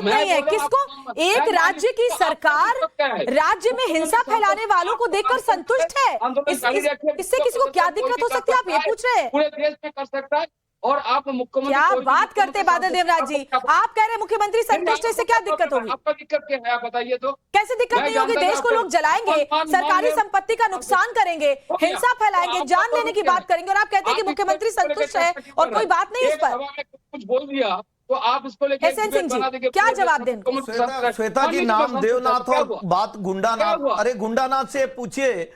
दिक्कत नहीं है। किसको, एक राज्य की सरकार राज्य में हिंसा फैलाने वालों को देखकर संतुष्ट है, इससे किसी को क्या दिक्कत हो सकती है, आप ये पूछ रहे हैं? पूरे देश में कर सकता है। और आप मुख्यमंत्री क्या बात करते बादल देवराज जी, आप कह रहे हैं मुख्यमंत्री संतुष्ट है, इससे क्या दिक्कत होगी? आपका दिक्कत क्या है आप बताइए तो। कैसे दिक्कत नहीं होगी? देश को लोग जलाएंगे, सरकारी संपत्ति का नुकसान करेंगे, हिंसा फैलाएंगे, जान लेने की बात करेंगे, और आप कहते हैं कि मुख्यमंत्री संतुष्ट है और कोई बात नहीं इस पर। कुछ बोल दिया तो आप इसको लेकर एसएन सिंह जी क्या जवाब दें? श्वेता जी, नाम देवनाथ और बात गुंडानाथ, अरे गुंडानाथ से पूछिए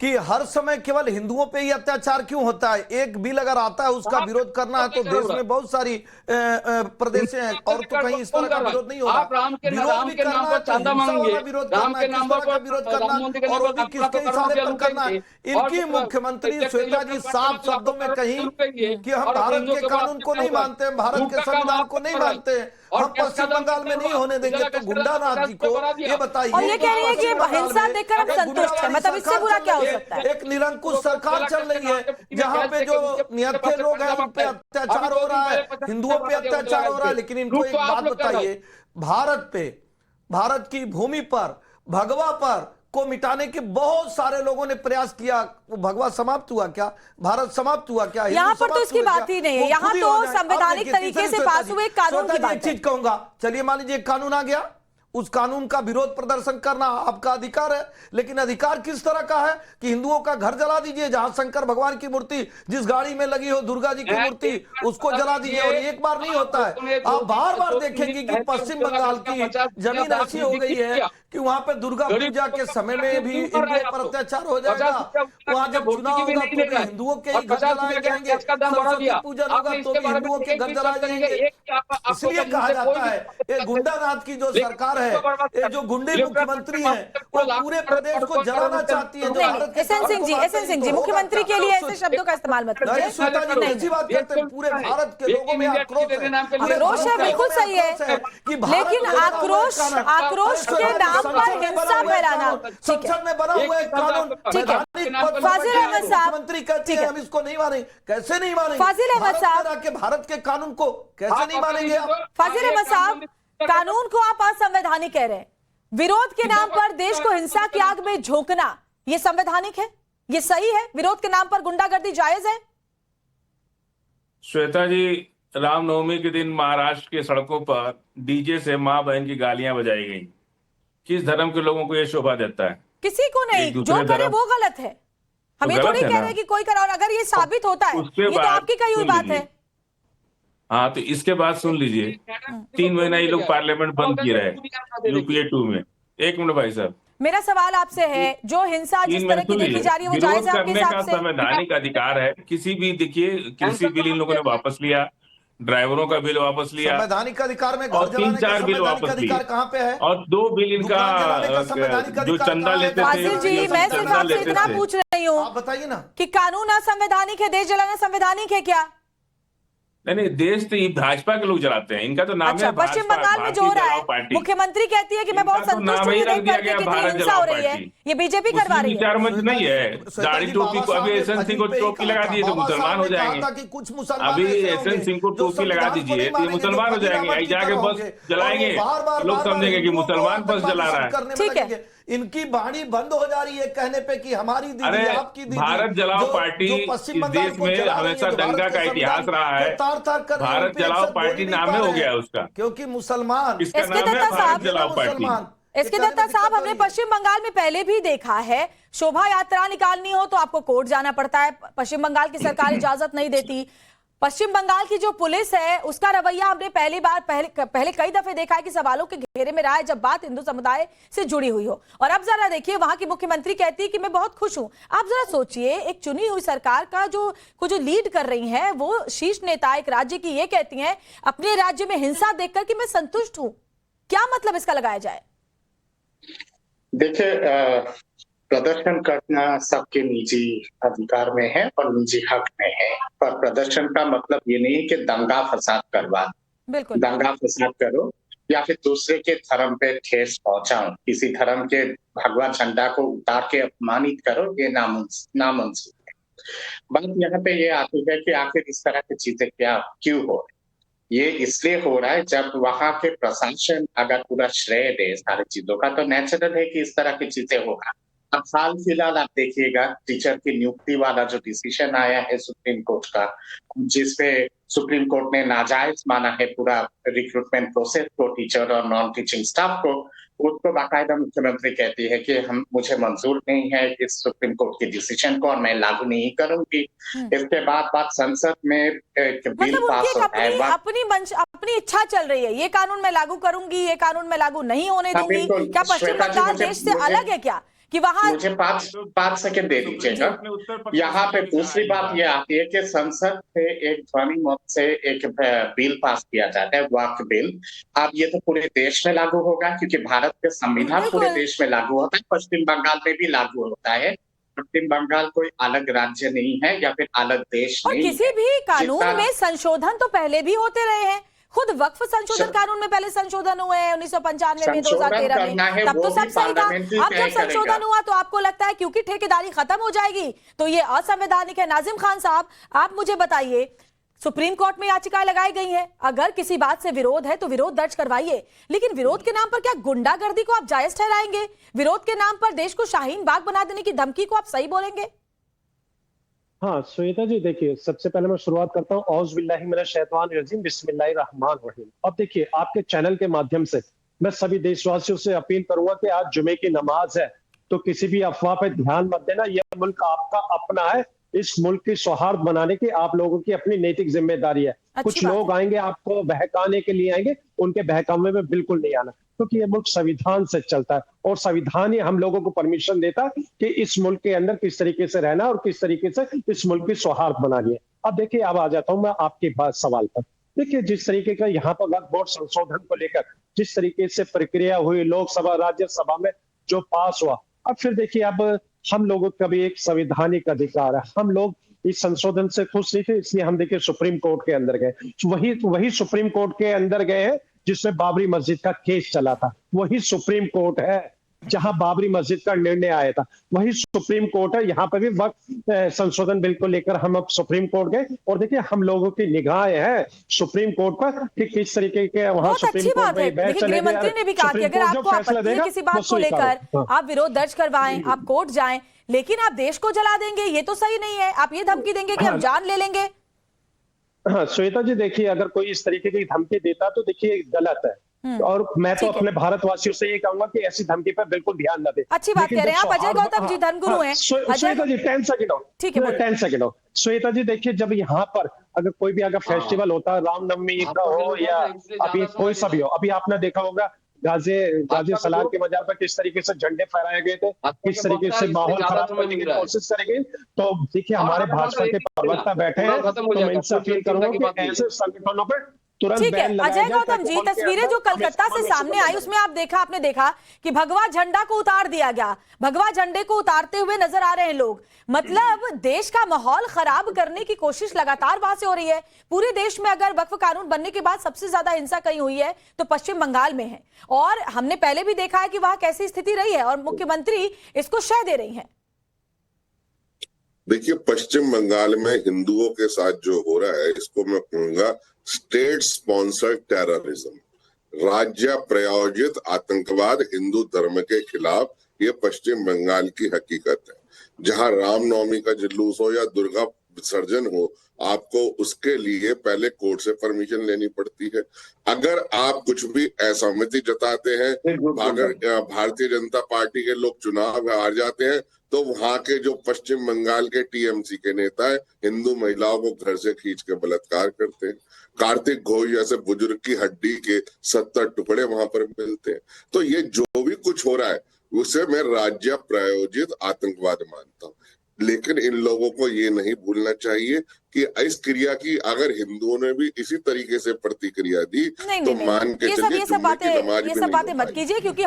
कि हर समय केवल हिंदुओं पे ही अत्याचार क्यों होता है? एक बिल अगर आता है उसका विरोध करना है तो देश में बहुत सारी प्रदेश हैं और तो कहीं इस तरह का विरोध नहीं होगा। विरोध भी करना है तो हिंसा वाला विरोध करना है, किस तरह का विरोध करना और वो भी किसके इशारे पर करना है? इनकी मुख्यमंत्री श्वेता जी साफ शब्दों में कही कि हम भारत के कानून को नहीं मानते, हम भारत के संविधान को नहीं मानते, हम पश्चिम बंगाल में नहीं होने देंगे। तो गुंडानाथ जी को ये बताइए, और ये कह रही है कि हिंसा देखकर हम संतुष्ट हैं, मतलब इससे बुरा क्या हो सकता है? एक निरंकुश सरकार चल रही है जहां पे जो निहत्थे लोग हैं उन पे अत्याचार हो रहा है, हिंदुओं पे अत्याचार हो रहा है। लेकिन इनको एक बात बताइए, भारत की भूमि पर भगवा पर को मिटाने के बहुत सारे लोगों ने प्रयास किया, वो भगवा समाप्त हुआ क्या? भारत समाप्त हुआ क्या? यहाँ पर तो इसकी बात ही नहीं है, यहाँ तो संवैधानिक तरीके से पास हुए कानून की बात है। एक चीज कहूंगा, चलिए मान लीजिए कानून आ गया, उस कानून का विरोध प्रदर्शन करना आपका अधिकार है, लेकिन अधिकार किस तरह का है कि हिंदुओं का घर जला दीजिए, जहां शंकर भगवान की मूर्ति जिस गाड़ी में लगी हो, दुर्गा जी की मूर्ति, उसको जला दीजिए। और एक बार नहीं होता है, आप बार बार देखेंगे कि पश्चिम बंगाल की जमीन ऐसी हो गई है कि वहां पे दुर्गा पूजा के समय में भी हिंदुओं पर अत्याचार हो जाएगा। वहां जब चुनाव होगा तो भी हिंदुओं के ही घर जलाए जाएंगे, सरस्वती पूजन होगा तो भी हिंदुओं के घर जलाए जाएंगे। इसलिए कहा जाता है ये गुंडानाथ की जो सरकार है, ये जो गुंडे मुख्यमंत्री है, वो पूरे प्रदेश को जलाना चाहती है। एसएन सिंह जी मुख्यमंत्री के लिए ऐसे शब्दों का इस्तेमाल मत कीजिए। श्वेता जी ऐसी बात करते हैं, पूरे भारत के लोगों में आक्रोश है, बिल्कुल सही है, लेकिन आक्रोश के नाम पर हिंसा फैलाना, संसद में बना हुआ एक कानून, ठीक है। फाजिल अहमद साहब, मुख्यमंत्री कहते हैं हम इसको नहीं मानेंगे, कैसे नहीं मानेंगे? फाजिल अहमद साहब के भारत के कानून को कैसे नहीं मानेंगे आप? फाजिल अहमद साहब, कानून को आप असंवैधानिक कह रहे हैं, विरोध के नाम पर देश को हिंसा की आग में झोंकना ये संवैधानिक है, ये सही है? विरोध के नाम पर गुंडागर्दी जायज है? श्वेता जी, रामनवमी के दिन महाराष्ट्र के सड़कों पर डीजे से मां बहन की गालियां बजाई गई। किस धर्म के लोगों को यह शोभा देता है? किसी को नहीं, जो करे वो गलत है। हम ये थोड़ी कह रहे कि कोई करे, और अगर ये साबित होता है, ये तो आपकी कही हुई बात है। हाँ, तो इसके बाद सुन लीजिए, 3 महीना ये लोग पार्लियामेंट बंद किए रहे यूपीए 2 में। एक मिनट भाई साहब, मेरा सवाल आपसे है, जो हिंसा जिस तरह की देखी जा रही है वो जायज है आपके हिसाब से? संवैधानिक अधिकार है किसी भी, देखिए कृषि बिल इन लोगों ने वापस लिया, ड्राइवरों का बिल वापस लिया, संवैधानिक अधिकार में और 3-4 बिल वापस लिए, कहाँ पे है? और 2 बिल इनका जो चंदा लेते थे। फाजिल जी, मैं सिर्फ आपसे इतना पूछ रही हूँ, आप बताइए ना कि कानून असंवैधानिक है, देश जलाना संवैधानिक है क्या? नहीं, देश तो ये भाजपा के लोग जलाते हैं, इनका तो नाम अच्छा, है पश्चिम बंगाल में जो हो रहा है, मुख्यमंत्री कहती है कि मैं बहुत संतुष्ट हूँ देख करके कितनी हिंसा हो रही है, ये बीजेपी करवा रही है। विचार मंच नहीं है, दाढ़ी टोपी को अभी एसएन सिंह को टोपी लगा दिए तो मुसलमान हो जाएंगे। अभी एसएन सिंह को टोपी लगा दीजिए तो ये मुसलमान हो जाएंगे, आई जाके बस जलाएंगे, लोग समझेंगे कि मुसलमान बस जला रहा है। ठीक है, इनकी वाणी बंद हो जा रही है कहने पे कि हमारी दीदी, आपकी दीदी। भारत जलाओ पार्टी इस देश में हमेशा दंगा का इतिहास रहा है। भारत जलाओ पार्टी नाम हो गया उसका, क्योंकि मुसलमान, इसका नाम है भारत जलाओ पार्टी। एसके दत्ता साहब, हमने पश्चिम बंगाल में पहले भी देखा है, शोभा यात्रा निकालनी हो तो आपको कोर्ट जाना पड़ता है, पश्चिम बंगाल की सरकार इजाजत नहीं देती। पश्चिम बंगाल की जो पुलिस है उसका रवैया हमने पहले कई दफे देखा है कि सवालों के घेरे में रहा है जब बात हिंदू समुदाय से जुड़ी हुई हो। और अब जरा देखिए, वहां की मुख्यमंत्री कहती है कि मैं बहुत खुश हूं। आप जरा सोचिए, एक चुनी हुई सरकार का जो लीड कर रही है वो शीर्ष नेता एक राज्य की, ये कहती हैं अपने राज्य में हिंसा देखकर कि मैं संतुष्ट हूं। क्या मतलब इसका लगाया जाए? देखिए, प्रदर्शन करना सबके निजी अधिकार में है और निजी हक में है, पर प्रदर्शन का मतलब ये नहीं कि दंगा फसाद करवा, बिल्कुल दंगा फसाद करो या फिर दूसरे के धर्म पे ठेस पहुंचाओ, किसी धर्म के भगवा झंडा को उतार के अपमानित करो, ये नामुमकिन है। बात यहाँ पे ये आती है कि आखिर इस तरह की चीजें क्यों हो रही। ये इसलिए हो रहा है जब वहां के प्रशासन अगर पूरा श्रेय दे सारी चीजों का, तो नेचुरल है कि इस तरह की चीजें होगा। अब हाल फिलहाल आप देखिएगा टीचर की नियुक्ति वाला जो डिसीजन आया है सुप्रीम कोर्ट का, जिसपे सुप्रीम कोर्ट ने नाजायज माना है पूरा रिक्रूटमेंट प्रोसेस को, टीचर और नॉन टीचिंग स्टाफ को, उसको बाकायदा मुख्यमंत्री कहती है कि मुझे मंजूर नहीं है इस सुप्रीम कोर्ट के डिसीजन को और मैं लागू नहीं करूंगी। इसके बाद संसद में एक बिल मतलब पास उनकी होता है। अपनी इच्छा चल रही है, ये कानून मैं लागू करूंगी, ये कानून मैं लागू नहीं होने हाँ, दूंगी। बिल्कुल। क्या पश्चिम श्वेता जी, बंगाल मुझे- देश से मुझे- अलग है क्या कि वहां? मुझे 5 सेकंड दे दीजिएगा। यहाँ पे दूसरी बात ये आती है कि संसद से एक ध्वनि मत से एक बिल पास किया जाता है, वक्फ बिल। अब ये तो पूरे देश में लागू होगा क्योंकि भारत के संविधान पूरे बिल्कुल। देश में लागू होता है, पश्चिम बंगाल में भी लागू होता है। पश्चिम बंगाल कोई अलग राज्य नहीं है या फिर अलग देश और नहीं किसी है। भी कानून जितना- में संशोधन तो पहले भी होते रहे हैं। खुद वक्फ संशोधन कानून में पहले संशोधन हुए हैं 1995 में, 2013 करना है, में, तब तो वो सब भी सही था। पार्लियामेंट्री अब तय जब संशोधन करेगा। हुआ तो आपको लगता है क्योंकि ठेकेदारी खत्म हो जाएगी तो ये असंवैधानिक है। नाजिम खान साहब, आप मुझे बताइए, सुप्रीम कोर्ट में याचिकाएं लगाई गई हैं, अगर किसी बात से विरोध है तो विरोध दर्ज करवाइए, लेकिन विरोध के नाम पर क्या गुंडागर्दी को आप जायज ठहराएंगे? विरोध के नाम पर देश को शाहीन बाग बना देने की धमकी को आप सही बोलेंगे? हाँ श्वेता जी, देखिए सबसे पहले मैं शुरुआत करता हूँ औज़ बिल्लाहि मिनश शैतानिर रजीम, बिस्मिल्लाहिर रहमानिर रहीम। अब देखिए, आपके चैनल के माध्यम से मैं सभी देशवासियों से अपील करूंगा कि आज जुमे की नमाज है तो किसी भी अफवाह पे ध्यान मत देना। यह मुल्क आपका अपना है, इस मुल्क की सौहार्द बनाने की आप लोगों की अपनी नैतिक जिम्मेदारी है। कुछ बात लोग आएंगे आपको बहकाने के लिए आएंगे, उनके बहकावे में बिल्कुल नहीं आना, क्योंकि ये मुल्क संविधान से चलता है और संविधान ही हम लोगों को परमिशन देता है कि इस मुल्क के अंदर किस तरीके से रहना और किस तरीके से इस मुल्क की सौहार्द बनानी है। अब देखिए, अब आ जाता हूं मैं आपके बात सवाल पर। देखिए, जिस तरीके का यहाँ पर वक्फ बोर्ड संशोधन को लेकर जिस तरीके से प्रक्रिया हुई, लोकसभा राज्यसभा में जो पास हुआ, अब फिर देखिए, अब हम लोगों का भी एक संवैधानिक अधिकार है। हम लोग इस संशोधन से खुश नहीं थे, इसलिए हम देखिए सुप्रीम कोर्ट के अंदर गए। वही सुप्रीम कोर्ट के अंदर गए हैं जिसमें बाबरी मस्जिद का केस चला था। वही सुप्रीम कोर्ट है जहां बाबरी मस्जिद का निर्णय आया था। वही सुप्रीम कोर्ट है, यहाँ पर भी वक्त संशोधन बिल को लेकर हम अब सुप्रीम कोर्ट गए और देखिए, हम लोगों की निगाहें हैं सुप्रीम कोर्ट पर कि किस तरीके के वहां बहुत सुप्रीम अच्छी कोर्ट बात है। में लेकिन गृह मंत्री ने भी कहा कि अगर आपको आपत्ति है किसी बात को लेकर, आप विरोध दर्ज करवाएं, आप कोर्ट जाएं, लेकिन आप देश को जला देंगे, ये तो सही नहीं है। आप ये धमकी देंगे कि हम जान ले लेंगे। हाँ श्वेता जी, देखिए, अगर कोई इस तरीके की धमकी देता तो देखिए गलत है, और मैं तो अपने भारतवासियों से ये कहूंगा कि ऐसी धमकी पर बिल्कुल ध्यान न दे। अच्छी बात कह रहे हैं आप। अजय गौतम जी धर्मगुरु हैं। श्वेता जी 10 सेकंड हो, ठीक है, 10 सेकंड हो। श्वेता जी देखिए, जब यहाँ पर अगर कोई भी अगर फेस्टिवल होता है, रामनवमी का हो या अभी कोई सा भी हो, अभी आपने देखा होगा गाजी सलार के मजार पर किस तरीके से झंडे फहराए गए थे, किस तरीके से माहौल खराब करने की कोशिश करी गई। तो देखिए, हमारे भाजपा के प्रवक्ता बैठे हैं, तो मैं इनसे अपील करूंगा कि ऐसे संगठनों पर तुरंत ठीक है। बैन लगाया अजय जाए गौतम ताकि जी, उनके तस्वीरें अंदर जो कलकत्ता से सामने आई उसमें आपने देखा कि भगवा झंडा को उतार दिया गया। भगवा झंडे को उतारते हुए नजर आ रहे हैं लोग। मतलब देश का माहौल खराब करने की कोशिश लगातार वहां से हो रही है। पूरे देश में अगर वक्फ कानून बनने के बाद सबसे ज्यादा हिंसा कहीं हुई है तो पश्चिम बंगाल में है, और हमने पहले भी देखा है कि वहां कैसी स्थिति रही है और मुख्यमंत्री इसको शह दे रही है। देखिए, पश्चिम बंगाल में हिंदुओं के साथ जो हो रहा है, इसको मैं कहूंगा स्टेट स्पॉन्सर्ड टेररिज्म, राज्य प्रायोजित आतंकवाद हिंदू धर्म के खिलाफ। ये पश्चिम बंगाल की हकीकत है। जहां रामनवमी का जुलूस हो या दुर्गा विसर्जन हो, आपको उसके लिए पहले कोर्ट से परमिशन लेनी पड़ती है। अगर आप कुछ भी असहमति जताते हैं, अगर भारतीय जनता पार्टी के लोग चुनाव हार जाते हैं, तो वहां के जो पश्चिम बंगाल के टीएमसी के नेता है, हिंदू महिलाओं को घर से खींच के बलात्कार करते हैं। कार्तिक घोष जैसे बुजुर्ग की हड्डी के 70 टुकड़े वहां पर मिलते हैं। तो ये जो भी कुछ हो रहा है उसे मैं राज्य प्रायोजित आतंकवाद मानता हूँ। लेकिन इन लोगों को ये नहीं भूलना चाहिए कि इस क्रिया की अगर हिंदुओं ने भी इसी तरीके से प्रतिक्रिया दी तो मान के चलिए ये सब बातें मत कीजिए, क्योंकि